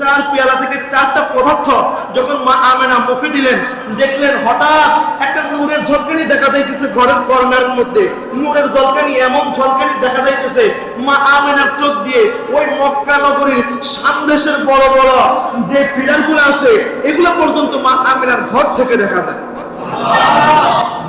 চার পেয়ালা থেকে চারটা পদার্থ যখন মা আমেনা মুখে দিলেন, দেখলেন হঠাৎ একটা নূরের ঝলকানি দেখা যাইতেছে ঘরের কর্নারের মধ্যে। নূরের ঝলকানি, এমন ঝলকানি দেখা যাইতেছে মা আমেনার চোখ দিয়ে ওই মক্কা নগরীর সামদেশের বড় বড় যে পিলারগুলো আছে এগুলো পর্যন্ত মা আমেনার ঘর থেকে দেখা যায়।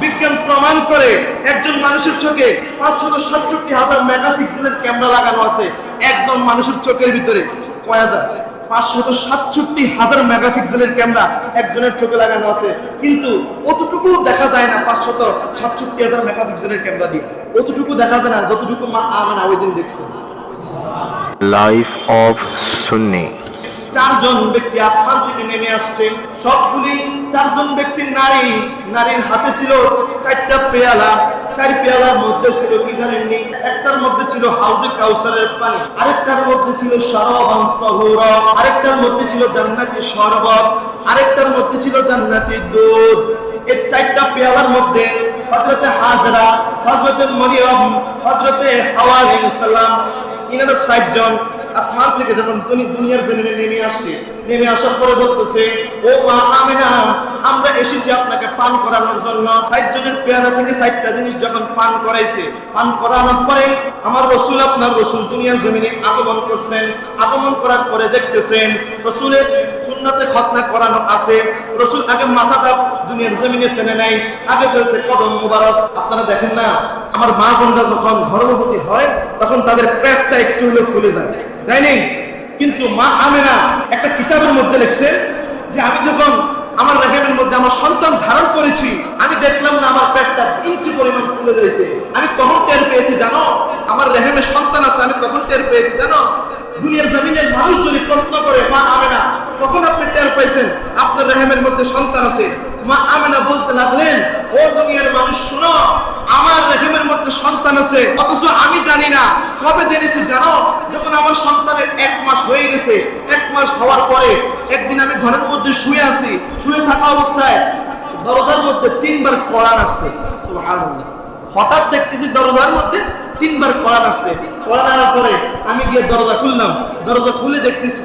বিজ্ঞান প্রমাণ করে একজন মানুষের চোখে 567,000 মেগাপিক্সেলের ক্যামেরা লাগানো আছে। একজন মানুষের চোখের ভিতরে কয় হাজার? 567,000 মেগাপিক্সেলের ক্যামেরা একজনের চোখে লাগানো আছে, কিন্তু অতটুকু দেখা যায় না। 567,000 মেগাপিক্সেলের ক্যামেরা দিয়ে অতটুকু দেখা যায় না যতটুকু মা আমেনা ওই দিন দেখছে। লাইফ অফ সুন্নি। চারজন ব্যক্তি আসমান থেকে নেমে আসছে, সবগুলি চারজন ব্যক্তি নারী। নারীর হাতে ছিল চারটা পেয়ালা, চার পেয়ালার মধ্যে ছিল কি জানেননি? একটার মধ্যে ছিল হাউজে কাউসারের পানি, আরেকটার মধ্যে ছিল শারাবান তাহুরা, আরেকটার মধ্যে ছিল জান্নাতি শরবত, আরেকটার মধ্যে ছিল জান্নাতি দুধ। এই চারটা পেয়ালার মধ্যে হযরতে হাজরা, হযরতে মরিয়ম, হযরতে হাওয়া আলাইহিস সালাম, ইনারা 60 জন আসমান থেকে যখন দুনিয়ার জমিনে নেমে আসছে, নেমে আসার পরে বলতেছে, ও মা আমেনা, আমরা এসেছি আপনাকে পান করানোর জন্য। 60 জনের পেয়ালা থেকে 60টা জিনিস যখন পান করাইছে, পান করানোর পরে আমার রাসূল, আপনার রাসূল দুনিয়ার জমিনে আগমন করছেন। আগমন করার পরে দেখতেছেন রাসূলের সুন্নাতে খতনা করানো আছে। রাসূল আগে মাথাটা দুনিয়ার জমিনে ফেলে নাই, আগে ফেলছে কদম মোবারক। আপনারা দেখেন না, আমার মা বোনরা যখন গর্ভবতী হয় তখন তাদের পেটটা একটু হলে ফুলে যায়, তাই নেই? কিন্তু মা আমেনা একটা কিতাবের মধ্যে লিখছে যে আমি যখন আমার রেহেমের মধ্যে আমার সন্তান ধারণ করেছি, আমি দেখলাম না আমার পেটটা ইঞ্চি পরিমাণ ফুলে যাইতে। আমি কখন টের পেয়েছি জানো? আমার রেহেমে সন্তান আছে, আমি কখন টের পেয়েছি জানো? দুনিয়ার জমিনের মানুষ যদি প্রশ্ন করে, মা আমেনা কখন আপনি টের পাইছেন আপনার রেহেমের মধ্যে সন্তান আছে? মা আমেনা বলতে লাগলেন, ও দুনিয়ার মানুষ শুনো, আমার রেহেমের মধ্যে সন্তান আছে, অথচ আমি জানি না। কবে জেনেছি জানো? যখন আমার সন্তানের 1 মাস হয়ে গেছে। 1 মাস হওয়ার পরে একদিন আমি ঘরের মধ্যে শুয়ে আছি, শুয়ে থাকা অবস্থায় দরজার মধ্যে 3 বার কড়ান আসছে। সুবহানাল্লাহ। হঠাৎ দেখতেছি দরজার মধ্যে 3 বার কড়ান আসছে। কড়ান আসার পরে আমি গিয়ে দরজা খুললাম। দরজা খুলে দেখতেছি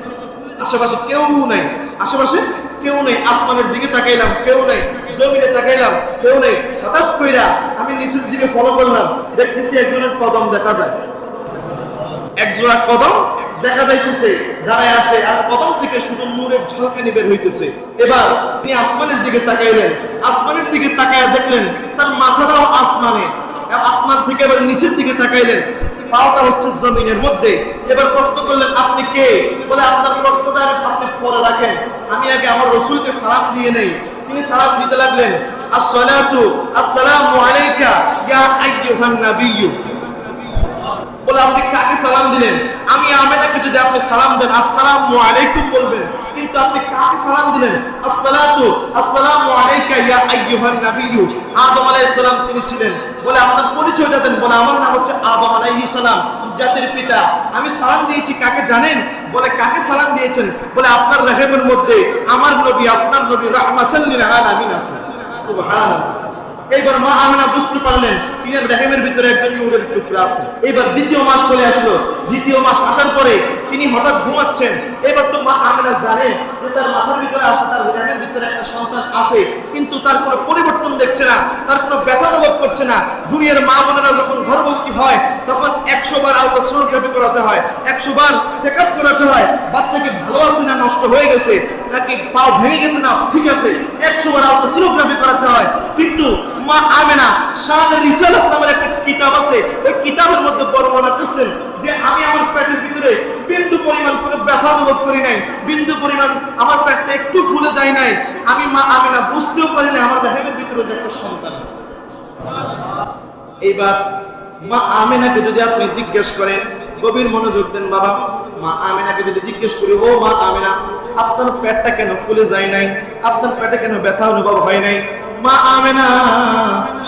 আশেপাশে কেউ নাই, আশেপাশে কেউ নেই। আসমানের দিকে তাকাইলাম, কেউ নেই। জমিনে তাকাইলাম, কেউ নেই। হঠাৎ কইরা আমি নিচের দিকে ফলো করলাম, দেখতেছি একজনের কদম দেখা যায়, একজোড়া কদম দেখা যাইতেছে দাঁড়ায় আছে, আর কদম থেকে শুধু নূরের ঝলকানি বের হইতেছে। এবার তিনি আসমানের দিকে তাকাইলেন, আসমানের দিকে তাকায়া দেখলেন তার মাথাটাও আসমানে, আসমান থেকে এবার নিচের দিকে তাকাইলেন, পাওয়াটা হচ্ছে জমিনের মধ্যে। এবার প্রশ্ন করলেন, আপনি কে? বলে, আপনার প্রশ্নটা আপনি পরে রাখেন, আমি আগে আমার রাসূলকে সালাম দিয়ে নেই। তিনি সালাম দিতে লাগলেন, আসসালাতু আসসালামু আলাইকা ইয়া আইয়ুহান নাবিয়্যু। বলে, আপনি কাকে সালাম দিলেন? আমি আমেনাকে যদি আপনি সালাম দেন আসসালামু আলাইকুম বলবেন, কিন্তু আপনি কাকে সালাম দিলেন? আসসালাতু আসসালামু আলাইকা ইয়া আইয়ুহান নাবিয়্যু। আদম আলাইহিস সালাম তিনি ছিলেন। বলে, আপনার পরিচয়টা দেন। বলে, আমার নাম হচ্ছে আদম আলাইহিস সালাম, জাতির পিতা। আমি সালাম দিয়েছি কাকে জানেন? বলে, কাকে সালাম দিয়েছেন? বলে, আপনার রেহেমের মধ্যে আমার নবী, আপনার নবী রাহমাতাল লিল আলামিন আছে। সুবহানাল্লাহ। এইবার মা আমেনা বুঝতে পারলেন তিনার রেহেমের ভিতরে একজন নূরের টুকরা আছে। এবার দ্বিতীয় মাস চলে আসলো। দ্বিতীয় মাস আসার পরে তিনি হঠাৎ ঘুমাচ্ছেন। এবার তো মা আমেনা জানে যে তার মাথার ভিতরে আছে, তার রেহেমের ভিতরে একটা সন্তান আছে, কিন্তু তার কোনো পরিবর্তন দেখছে না, তার কোনো ব্যথা অনুভব করছে না। দুনিয়ার মা বোনেরা যখন গর্ভবতী হয় তখন 100 বার আল্ট্রাসাউন্ড করাতে হয়, 100 বার চেক আপ করাতে হয়, বাচ্চাকে ভালো আছে না নষ্ট হয়ে গেছে, নাকি পাও ভেঙে গেছে না ঠিক আছে, 100 বার আল্ট্রাসাউন্ড করাতে হয়। কিন্তু মা আমেনা শাহাদাত রিসালাত নামের একটা কিতাব আছে, ওই কিতাবের মধ্যে বর্ণনা করছেন যে আমি আমার পেটের ভিতরে বিন্দু পরিমাণ কোনো ব্যথা অনুভব করি নাই, বিন্দু পরিমাণ আমার পেটটা একটু ফুলে যায় নাই। আমি মা আমেনা বুঝতেও পারি না আমার রেহেমের ভিতরে যে একটা সন্তান আছে। এইবার মা আমেনাকে যদি আপনি জিজ্ঞেস করেন, গভীর মনোযোগ দেন বাবা, মা আমেনাকে যদি জিজ্ঞেস করি, ও মা আমেনা, আপনার পেটটা কেন ফুলে যায় নাই? আপনার পেটে কেন ব্যথা অনুভব হয় নাই? মা আমেনা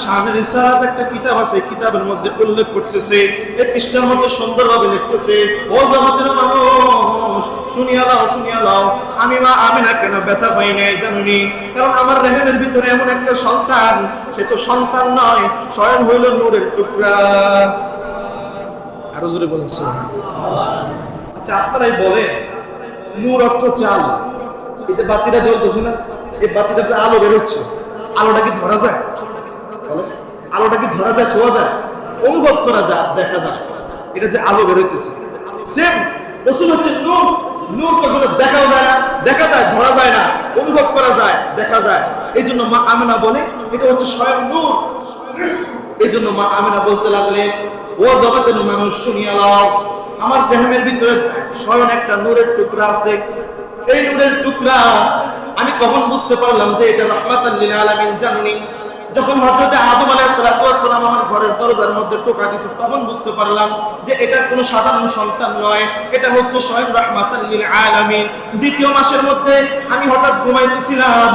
শাহাদাত রিসালাত একটা কিতাব আছে, কিতাবের মধ্যে উল্লেখ করতেছে, এই পৃষ্ঠার মধ্যে সুন্দরভাবে লিখতেছে, ও জগতের মানুষ শুনিয়া নাও, শুনিয়া নাও, আমি মা আমেনা কেন ব্যথা পাই নাই জানুনি? কারণ আমার রেহেমের ভিতরে এমন একটা সন্তান, সে তো সন্তান নয়, স্বয়ং হইল নূরের টুকরা। আরো জোরে বলুন। আচ্ছা, আপনারাই বলেন, নূর অর্থ হচ্ছে আলো। এই যে বাতিটা জ্বলতেছে না, এই বাতিটার যে আলো বের হচ্ছে, আলোটা কি ধরা যায়? বলো, আলোটা কি ধরা যায়, ছোঁয়া যায়, অনুভব করা যায়, দেখা যায়? এটা যে আলো বের হইতেছে, সেম রাসূল হচ্ছে নূর। নূর কখনো দেখাও যায় না, দেখা যায়, ধরা যায় না, অনুভব করা যায়, দেখা যায়। এই জন্য মা আমিনা বলে এটা হচ্ছে স্বয়ং নূর। এই জন্য মা আমিনা বলতে লাগলেন, ও জগতের মানুষ শুনিয়া নাও, আমার দেহের ভিতরে স্বয়ং একটা নূরের টুকরা আছে। এই নূরের টুকরা আমি কখন বুঝতে পারলাম যে এটা রাহমাতাল লিল আলামিন জানি? যখন হযরত আদম আলাইহিস সালাম আমার ঘরের দরজার মধ্যে টোকা দিয়েছে, তখন বুঝতে পারলাম যে এটা কোনো সাধারণ সন্তান নয়, এটা হচ্ছে স্বয়ং রাহমাতাল লিল আলামিন। দ্বিতীয় মাসের মধ্যে আমি হঠাৎ ঘুমাইতেছিলাম,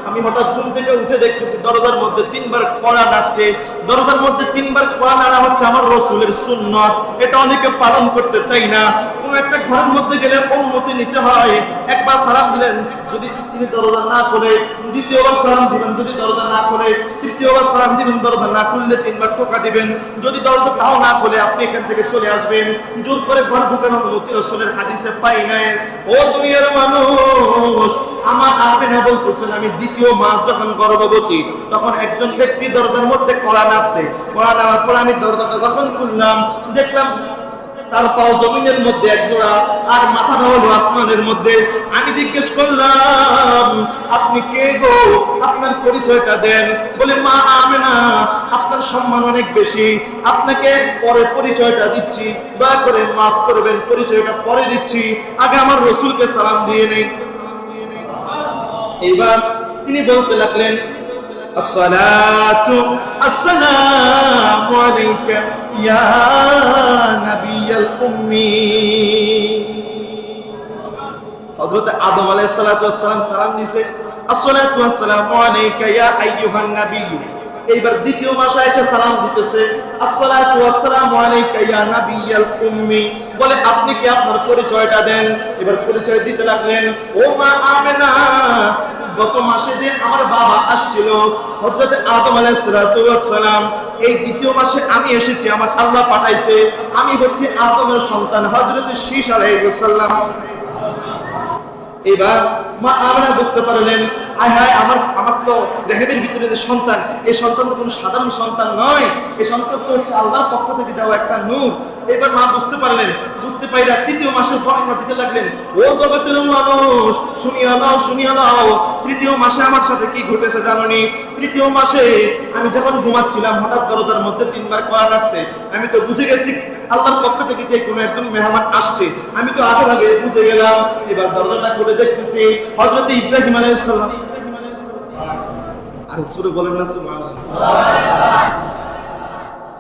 আমি হঠাৎ ঘুম থেকে উঠে দেখতেছি দরজার মধ্যে 3 বার কড়া নাড়ছে। দরজার মধ্যে 3 বার কড়া নাড়া হচ্ছে আমার রাসূলের সুন্নাত। এটা অনেকে পালন করতে চাই না। কোন একটা ঘরের মধ্যে গেলে অনুমতি নিতে হয়। একবার সালাম দিলেন, যদি তিনি দরজা না খোলে দ্বিতীয়বার সালাম দিবেন, যদি দরজা না খোলে তৃতীয়বার সালাম দিবেন, দরজা না খুললে 3 বার টোকা দিবেন। যদি দরজা তাও না খোলে আপনি এখান থেকে চলে আসবেন। জোর করে ঘর ঢুকানোর অনুমতি রাসূলের হাদিসে পাই নাই। ও দুনিয়ার মানুষ, আমার আমিনা বলতেছেন আমি দ্বিতীয় মাস যখন গর্ভবতী, তখন একজন ব্যক্তি দরজার মধ্যে কড়া নাড়ছে। কড়া নাড়ার পর আমি দরজাটা যখন খুললাম, দেখলাম তার পাও জমিনের মধ্যে এক জোড়া, আর মাথাটা হলো আসমানের মধ্যে। আমি জিজ্ঞেস করলাম, আপনি কে গো? আপনার পরিচয়টা দেন। বলে, মা আমিনা, আপনার সম্মান অনেক বেশি, আপনাকে পরে পরিচয়টা দিচ্ছি, দয়া করে মাফ করবেন, পরিচয়টা পরে দিচ্ছি, আগে আমার রাসূলকে সালাম দিয়ে নেই। এইবার তিনি বলতে লাগলেন, আসসালাতু আসসালামু আলাইকা ইয়া নাবিয়াল উম্মি। হযরত আদম আলাইহিস সালাতু ওয়াস সালাম সালাম দিয়েছে, আসসালাতু আসসালামু আলাইকা ইয়া আইয়ুহান নাবিয়্যু। এইবার দ্বিতীয় মাসে এসে সালাম দিতেছে, আসসালাতু আসসালামু আলাইকা ইয়া নাবিয়াল উম্মি। বলে, আপনি কি আপনার পরিচয়টা দেন। এবার পরিচয় দিতে লাগলেন, ও মা আমিনা, গত মাসে যে আমার বাবা আসছিল হযরত আদম আলাইহিস সালাতু ওয়াস সালাম, এই দ্বিতীয় মাসে আমি এসেছি, আমার আল্লাহ পাঠাইছে, আমি হচ্ছি আদমের সন্তান হযরত শীশ আলাইহিস সালাম। এবার মা আমিনা বুঝতে পারলেন, হায় হায়, আমার তো রেহেমের ভিতরে যে সন্তান, এই সন্তান তো কোনো সাধারণ সন্তান নয়, এই সন্তান তো হচ্ছে আল্লাহর পক্ষ থেকে দেওয়া একটা নূর। এবার মা বুঝতে পারলেন, বুঝতে পাইরা তৃতীয় মাসের বর্ণনা দিতে লাগলেন, ও জগতের মানুষ শুনিয়া নাও, শুনিয়া নাও, তৃতীয় মাসে আমার সাথে কি ঘটেছে জানোনি? তৃতীয় মাসে আমি যখন ঘুমাচ্ছিলাম, হঠাৎ দরজার মধ্যে 3 বার কড়া নাড়ছে। আমি তো বুঝে গেছি আল্লাহর পক্ষ থেকে যে কোনো একজন মেহমান আসছে, আমি তো আগে আগে বুঝে গেলাম। এবার দরজাটা খুলে দেখতেছি হযরত ইব্রাহিম আলাইহিস সালাম। আর সূরা বলেন না সুবহানাল্লাহ।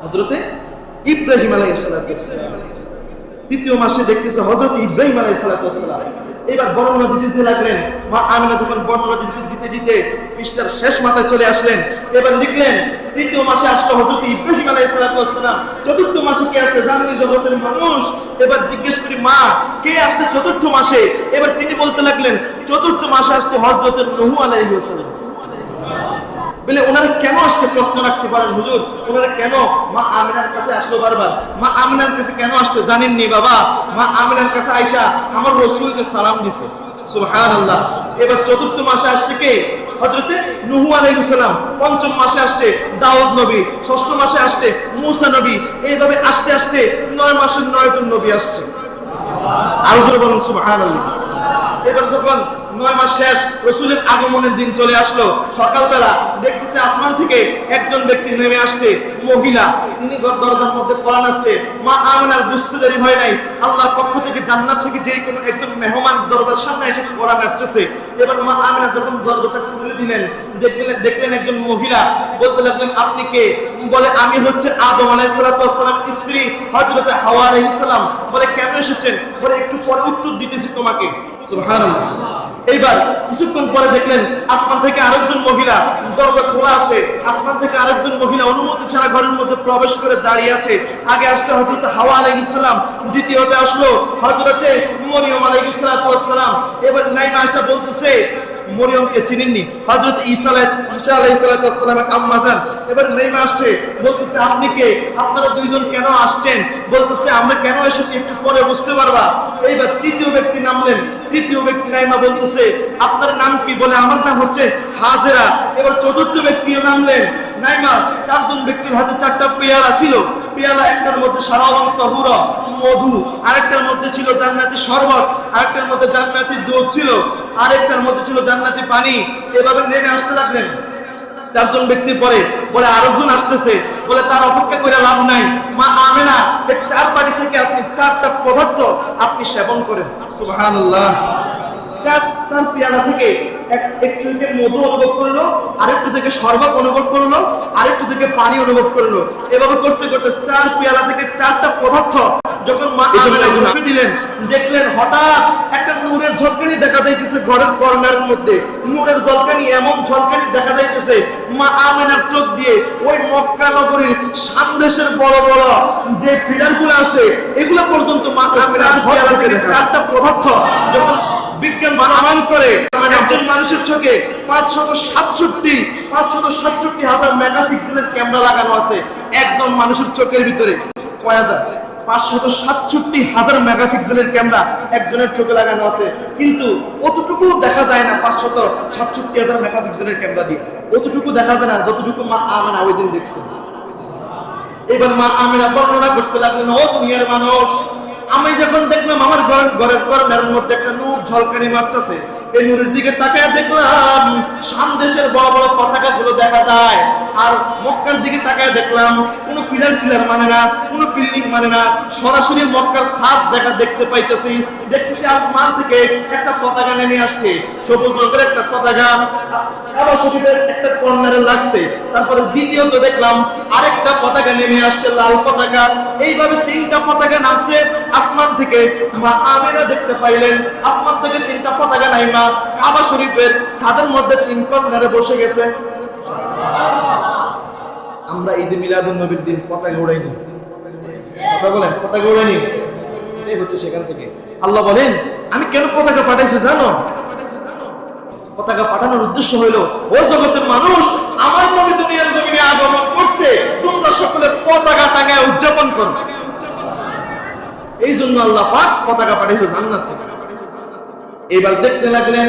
হযরত ইব্রাহিম আলাইহিস সালাম তৃতীয় মাসে দেখতেছে হযরত ইব্রাহিম আলাইহিস সালাম। এবার বর্ণনা দিতে লাগলেন। মা আমিনা যখন বর্ণনা দিতে পৃষ্ঠার শেষ মাথায় চলে আসলেন, এবার লিখলেন, তৃতীয় মাসে আসলো হযরত ইব্রাহিম আলাইহিস সালাম। চতুর্থ মাসে কে আসছে জানেন জগতের মানুষ? এবার জিজ্ঞেস করি, মা কে আসছে চতুর্থ মাসে? এবার তিনি বলতে লাগলেন, চতুর্থ মাসে আসছে হযরত নূহ আলাইহিস সালাম। বলে, ওনারা কেন আসছে? প্রশ্ন রাখতে পারেন হুজুর, ওনারা কেন মা আমিনার কাছে আসলো বারবার? মা আমিনার কাছে কেন আসছে জানেননি বাবা? মা আমিনার কাছে আয়েশা আমার রাসূলকে সালাম দিছে। সুবহানাল্লাহ। এবার চতুর্থ মাসে আসছে কে? হযরতে নূহ আলাইহিস সালাম। পঞ্চম মাসে আসছে দাউদ নবী। ষষ্ঠ মাসে আসছে মূসা নবী। এইভাবে আস্তে আস্তে 9 মাসের 9 জন নবী আসছে। আরো জোরে বলুন সুবহানাল্লাহ। এবার যখন 9 মাস শেষ, রাসূলের আগমনের দিন চলে আসলো। সকালবেলা দেখতেছে আসমান থেকে একজন ব্যক্তি নেমে আসছে, মহিলা। তিনি দরজার মধ্যে কড়া নাড়ছে। মা আমিনার বুঝতে দেরি হয় নাই, আল্লাহর পক্ষ থেকে জান্নাত থেকে যে কোনো একজন মেহমান দরজার সামনে এসে কড়া নাড়তেছে। এবার মা আমিনা যখন দরজাটা খুলে দিলেন, দেখলেন একজন মহিলা। বলতে লাগলেন, আপনি কে? বলে, আমি হচ্ছে আদম আলাইহিস সালাম স্ত্রী হযরত হাওয়া আলাইহিস সালাম। বলে, কেন এসেছেন? বলে, একটু পরে উত্তর দিতেছি তোমাকে। সুবহানাল্লাহ। এইবার কিছুক্ষণ পরে দেখলেন আসমান থেকে আরেকজন মহিলা, দরজা খোলা আছে, আসমান থেকে আরেকজন মহিলা অনুমতি ছাড়া ঘরের মধ্যে প্রবেশ করে দাঁড়িয়ে আছে। আগে আসছে হযরত হাওয়া আলাইহিস সালাম, দ্বিতীয়তে আসলো হযরতে মরিয়ম আলাইহিস সালাম। এবার নাইমা আয়েশা বলতেছে, মরিয়মকে চিনেননি, হযরত ঈসা আলাইহিস সালামের আম্মা জান। এবার নেমে আসছে, বলতেছে আপনি কে, আপনারা দুইজন কেন আসছেন? বলতেছে আমরা কেন এসেছি একটু পরে বুঝতে পারবা। এইবার তৃতীয় ব্যক্তি নামলেন, তৃতীয় ব্যক্তি নাইমা বলতেছে আপনার নাম কি? বলে আমার নাম হচ্ছে হাজেরা। এবার চতুর্থ ব্যক্তিও নামলেন, নাইমা। চারজন ব্যক্তির হাতে চারটা পেয়ালা ছিল, পেয়ালা একটার মধ্যে শারাবান তাহুরা মধু, আরেকটার মধ্যে ছিল জান্নাতি শরবত, আরেকটার মধ্যে জান্নাতি দুধ ছিল, আরেকটার মধ্যে ছিল জান্নাতি পানি। এভাবে নেমে আসতে লাগলেন। চারজন ব্যক্তির পরে বলে আরেকজন আসতেছে, বলে তার অপেক্ষা করে লাভ নাই, মা আমেনা এই চার বাড়ি থেকে আপনি চারটা পদার্থ আপনি সেবন করেন। সুবহানাল্লাহ। চার পেয়ালা থেকে একটু থেকে মধু অনুভব করলো, আরেকটু থেকে শরবত অনুভব করলো, আরেকটু থেকে পানি অনুভব করলো। এভাবে করতে করতে চার পেয়ালা থেকে চারটা পদার্থ যখন মা আমেনা মুখে দিলেন, দেখলেন হঠাৎ একটা নূরের ঝলকানি দেখা যাইতেছে ঘরের কর্নারের মধ্যে। নূরের ঝলকানি, এমন ঝলকানি দেখা যাইতেছে মা আমেনার চোখ দিয়ে ওই মক্কা নগরীর সামদেশের বড় বড় যে পিলারগুলো আছে এগুলো পর্যন্ত মা আমেনার পেয়ালা থেকে চারটা পদার্থ যখন বিজ্ঞান প্রমাণ করে একজন মানুষের চোখে 567,000 মেগাপিক্সেলের ক্যামেরা লাগানো আছে একজন মানুষের চোখের ভিতরে। 567,000 মেগাপিক্সেলের ক্যামেরা একজনের চোখে লাগানো আছে, কিন্তু অতটুকু দেখা যায় না। 567,000 মেগাপিক্সেলের ক্যামেরা দিয়ে অতটুকু দেখা যায় না যতটুকু মা আমেনা ওই দিন দেখছেন। এবার মা আমেনা বর্ণনা করতে লাগলেন, ও দুনিয়ার মানুষ, আমি যখন দেখলাম আমার ঘরের কর্নারের মধ্যে একটা নূর ঝলকানি মারতেছে, এই নূরের দিকে তাকায় দেখলাম শাম দেশের বড় বড় পতাকা গুলো দেখা যায়, আর মক্কার দিকে তাকায় দেখলাম কোনো পিলার মানে না, কোনো বিল্ডিং মানে না, সরাসরি মক্কার ছাদ দেখতে পাইতেছি। দেখতেছি আসমান থেকে একটা পতাকা নেমে আসছে, সবুজ রঙের একটা পতাকা কাবা শরীফের একটা কর্নারে লাগছে। তারপরে দ্বিতীয়ত দেখলাম আরেকটা পতাকা নেমে আসছে, লাল পতাকা। এইভাবে তিনটা পতাকা নামছে আসমান থেকে। মা আমেনা দেখতে পাইলেন আসমান থেকে তিনটা পতাকা নাইমা কাবা শরীফের ছাদের মধ্যে তিন কর্নারে বসে গেছে। আমরা ঈদে মিলাদুন নবীর দিন পতাকা উড়াইনি, কথা বলেন, পতাকা উড়াইনি। এটাই হচ্ছে সেখান থেকে। আল্লাহ বলেন আমি কেন পতাকা পাঠাইছি জানো? পতাকা পাঠানোর উদ্দেশ্য হইলো, ও জগতের মানুষ, আমার নবী দুনিয়ার জমিনে আগমন করছে, তোমরা সকলে পতাকা টাঙায় উদযাপন করো। এই জন্য আল্লাহ পাক পতাকা পাঠিয়েছে জান্নাত থেকে। এবার দেখতে লাগলেন,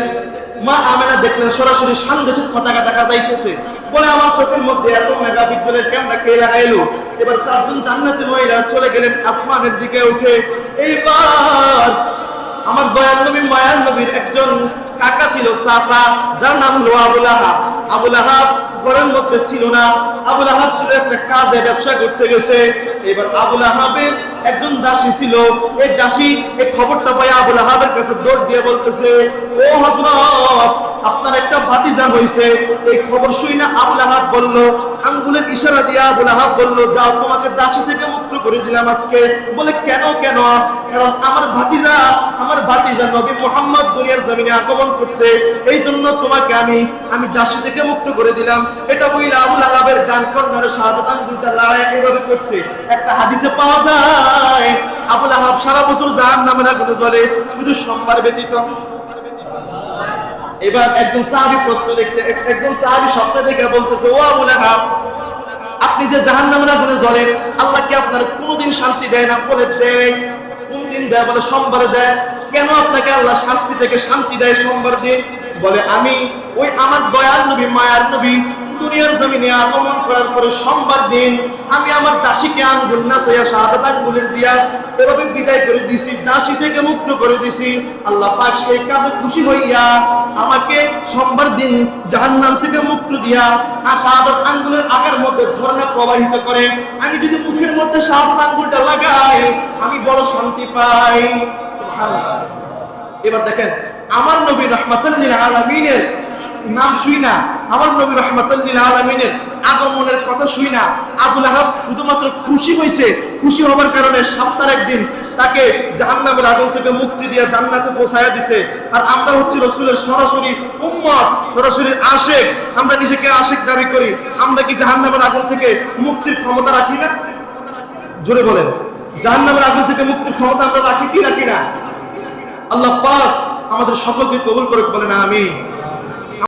মা আমেনা দেখলেন সরাসরি সামদেশের পতাকা দেখা যাইতেছে। বলে আমার চোখের মধ্যে এত মেগাপিক্সেলের ক্যামেরা কে লাগাইলো? এবার চারজন জান্নাতের মহিলা চলে গেলেন আসমানের দিকে উঠে। এইবার আমার দয়াল নবী মায়ার নবীর একজন কাকা ছিল, চাচা, যার নাম হলো আবুল আহাব। আবুল আহাব ঘরের মধ্যে ছিল না। আবুল আহাব ছিল একটা কাজে ব্যবসা করতে গেছে। এবার আবুল আহাবের একজন দাসী ছিল, এই দাসী এই খবরটা পাই আবুল আহাবের কাছে দৌড় দিয়ে বলতেছে, ও হযরত, আপনার একটা ভাতিজা হইছে। এই খবর শুই না আবুল আহাব বলল, আঙ্গুলের ইশারা দিয়ে আবুল আহাব বলল, যাও তোমাকে দাসী থেকে মুক্ত করে দিলাম আজকে। বলে কেন? কারণ আমার ভাতিজা নবী মুহাম্মদ দুনিয়ার জমিনে আগমন করছে, এই জন্য তোমাকে আমি দাসী থেকে মুক্ত করে দিলাম। এটা বইলা আবুল আহাবের ডান কর্নারে শাহাদাত আঙ্গুলটা লাগায় এভাবে করছে। একটা হাদিসে পাওয়া যায় আবুল আহাব সারা বছর জাহান্নামের আগুনে জ্বলে, শুধু সোমবার ব্যতীত। এবার একজন সাহাবী স্বপ্নে দেখে বলতেছে, ও আবুল আহাব, আপনি যে জাহান্নামের আগুনে জ্বলেন, আল্লাহ কি আপনার কোনোদিন শান্তি দেয় না? বলে দেয়। কোন দিন দেয়? বলে সোমবারে দেয়। কেন আপনাকে আল্লাহ শাস্তি থেকে শান্তি দেয় সোমবার দিন? বলে আমি ওই আমার দয়াল নবী মায়ার নবী দুনিয়ার জমিনে আগমন করার পরে সোমবার দিন আমি আমার দাসীকে আঙ্গুল নাচাইয়া শাহাদাত আঙ্গুলের দিয়া এভাবে বিদায় করে দিছি, দাসী থেকে মুক্ত করে দিছি। আল্লাহ পাক সেই কাজে খুশি হইয়া আমাকে সোমবার দিন জাহান্নাম থেকে মুক্ত দিয়া শাহাদাত আঙ্গুলের আগার মধ্যে ঝর্ণা প্রবাহিত করে। আমি যদি মুখের মধ্যে শাহাদাত আঙ্গুলটা লাগাই আমি বড় শান্তি পাই। সুবহানাল্লাহ। এবার দেখেন, আমার নবী রাহমাতুল লিল আলামিনের নাম শুই না, আমার নবী রাহমাতুল লিল আলামিনের আগমনের কথা শুই না, আবুল আহাব শুধুমাত্র খুশি হয়েছে। খুশি হবার কারণে সপ্তাহের একদিন তাকে জাহান্নামের আগুন থেকে মুক্তি দিয়ে জান্নাতে পৌঁছায়া দিয়েছে। আর আমরা হচ্ছি রাসূলের সরাসরি উম্মত, সরাসরি আশিক। আমরা নিজেকে আশিক দাবি করি। আমরা কি জাহান্নামের আগুন থেকে মুক্তির ক্ষমতা রাখি না? জোরে বলেন, জাহান্নামের আগুন থেকে মুক্তির ক্ষমতা আমরা রাখি কি রাখি না? আল্লাহ পাক আমাদের সকলকে কবুল করে বলেন আমিন।